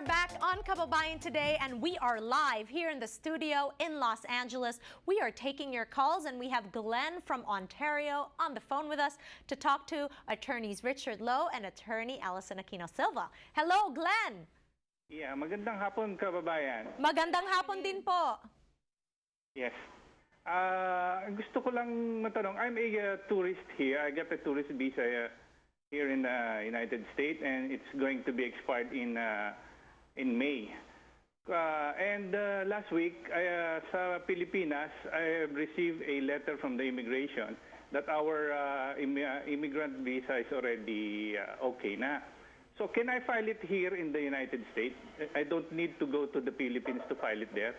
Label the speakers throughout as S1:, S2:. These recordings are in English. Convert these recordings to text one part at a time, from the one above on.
S1: are back on Kababayan Today, and we are live here in the studio in Los Angeles. We are taking your calls, and we have Glenn from Ontario on the phone with us to talk to attorneys Richard Loew and attorney Allison Aquino Silva. Hello, Glenn!
S2: Yeah, magandang hapon, kababayan.
S1: Magandang hapon din po.
S2: Yes. Gusto ko lang matanong, I'm a tourist here. I got a tourist visa here in the United States, and it's going to be expired in May. And last week, sa Pilipinas, I have received a letter from the immigration that our immigrant visa is already okay na. So can I file it here in the United States? I don't need to go to the Philippines to file it there.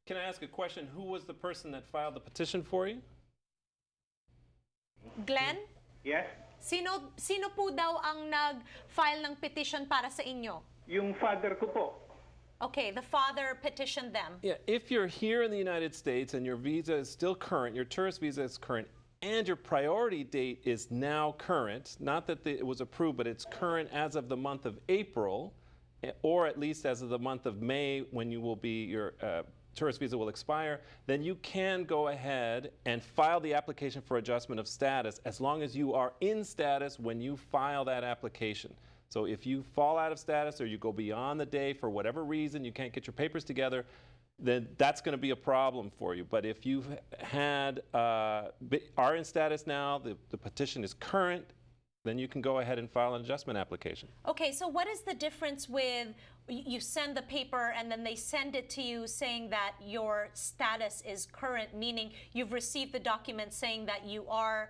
S3: Can I ask a question? Who was the person that filed the petition for you?
S1: Glenn?
S2: Yes?
S1: Sino po daw ang nag-file ng petition para sa inyo?
S2: Yung father ko po.
S1: Okay, the father petitioned them.
S3: Yeah, if you're here in the United States and your visa is still current, your tourist visa is current, and your priority date is now current, not that it was approved, but it's current as of the month of April, or at least as of the month of May when you will be, your tourist visa will expire, then you can go ahead and file the application for adjustment of status as long as you are in status when you file that application. So if you fall out of status or you go beyond the day for whatever reason, you can't get your papers together, then that's going to be a problem for you. But if you've had, are in status now, the petition is current, then you can go ahead and file an adjustment application.
S1: Okay, so what is the difference with you send the paper and then they send it to you saying that your status is current, meaning you've received the document saying that you are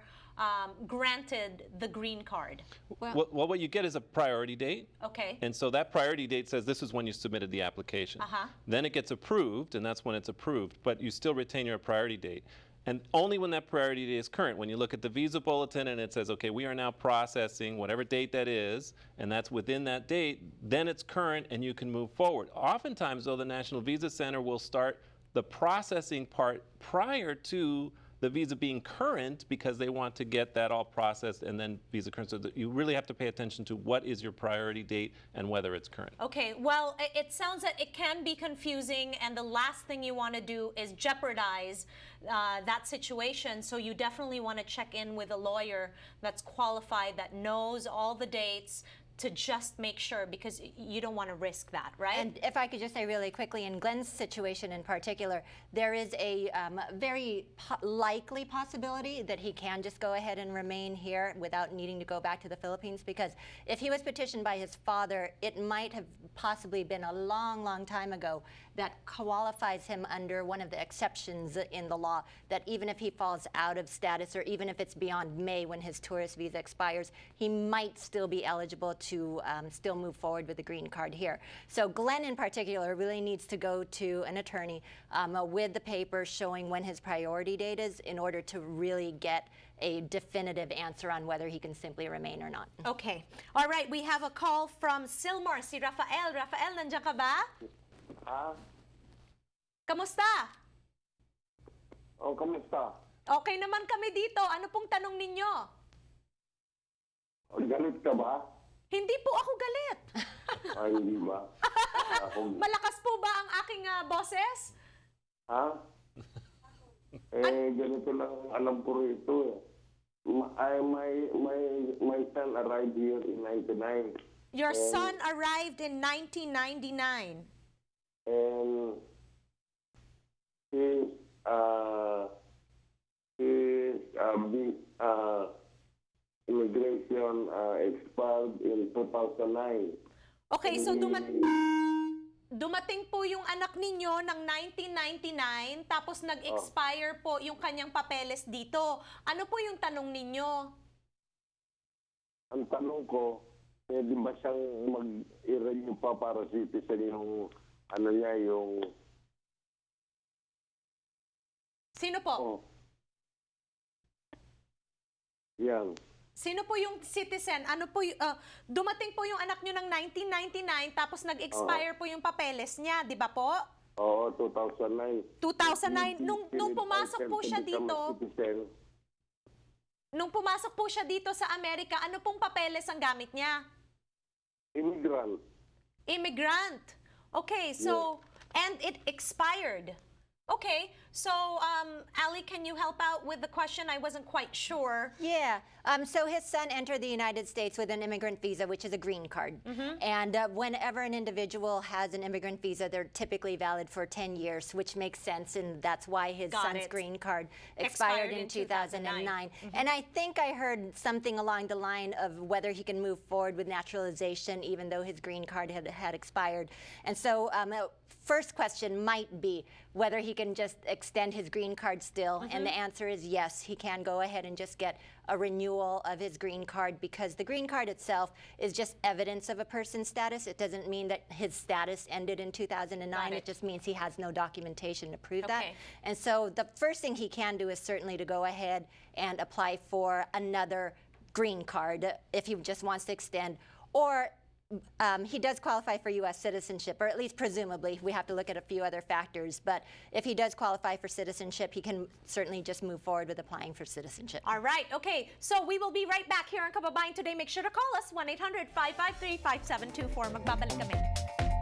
S1: granted the green card?
S3: Well, what you get is a priority date.
S1: Okay.
S3: And so that priority date says this is when you submitted the application. Then it gets approved, and that's when it's approved, but you still retain your priority date. And only when that priority date is current, when you look at the visa bulletin and it says, okay, we are now processing whatever date that is, and that's within that date, then it's current and you can move forward. Oftentimes, though, the National Visa Center will start the processing part prior to the visa being current because they want to get that all processed and then visa current. So that you really have to pay attention to what is your priority date and whether it's current.
S1: Okay, well, it sounds that it can be confusing, and the last thing you want to do is jeopardize that situation. So you definitely want to check in with a lawyer that's qualified, that knows all the dates, to just make sure, because you don't want to risk that, right?
S4: And if I could just say really quickly, in Glenn's situation in particular, there is a very likely possibility that he can just go ahead and remain here without needing to go back to the Philippines, because if he was petitioned by his father, it might have possibly been a long, long time ago that qualifies him under one of the exceptions in the law, that even if he falls out of status or even if it's beyond May when his tourist visa expires, he might still be eligible to still move forward with the green card here. So Glenn in particular really needs to go to an attorney with the papers showing when his priority date is in order to really get a definitive answer on whether he can simply remain or not.
S1: Okay. All right, we have a call from Silmar, si Rafael. Rafael, nandiyan ka ba? Kamusta?
S5: Oh, kamusta?
S1: Okay naman kami dito. Ano pong tanong ninyo?
S5: Galit ka ba?
S1: Hindi po ako galit.
S5: Ay, hindi ba?
S1: Malakas po ba ang aking boses?
S5: Ha? Ganito lang alam ko rito eh. My son arrived here in 99.
S1: Your son arrived in 1999.
S5: And his immigration expired in 2009.
S1: Okay, so dumating po yung anak ninyo ng 1999, tapos nag-expire po yung kanyang papeles dito. Ano po yung tanong ninyo?
S5: Ang tanong ko, pwede ba siyang mag-i-renew pa para citizen yung ano niya, yung...
S1: Sino po?
S5: Oh. Yan.
S1: Sino po yung citizen? Ano po dumating po yung anak nyo ng 1999, tapos nag-expire po yung papeles niya, di ba po?
S5: Oo, 2009.
S1: 2009. Nung pumasok po siya dito, nung pumasok po siya dito sa Amerika, ano pong papeles ang gamit niya?
S5: Immigrant.
S1: Immigrant. Okay, so, and it expired. Okay, so Ali, can you help out with the question? I wasn't quite sure.
S4: Yeah. So his son entered the United States with an immigrant visa, which is a green card. And whenever an individual has an immigrant visa, they're typically valid for 10 years, which makes sense, and that's why his
S1: Got
S4: son's
S1: it.
S4: green card expired in 2009. And I think I heard something along the line of whether he can move forward with naturalization, even though his green card had expired. And so first question might be whether he can just extend his green card still, and the answer is yes, he can go ahead and just get a renewal of his green card, because the green card itself is just evidence of a person's status. It doesn't mean that his status ended in 2009. It just means he has no documentation to prove that. And so the first thing he can do is certainly to go ahead and apply for another green card if he just wants to extend, or he does qualify for U.S. citizenship, or at least presumably. We have to look at a few other factors. But if he does qualify for citizenship, he can certainly just move forward with applying for citizenship.
S1: All right. Okay. So we will be right back here on Kababayan Today. Make sure to call us 1-800-553-5724. Magbabalik kami.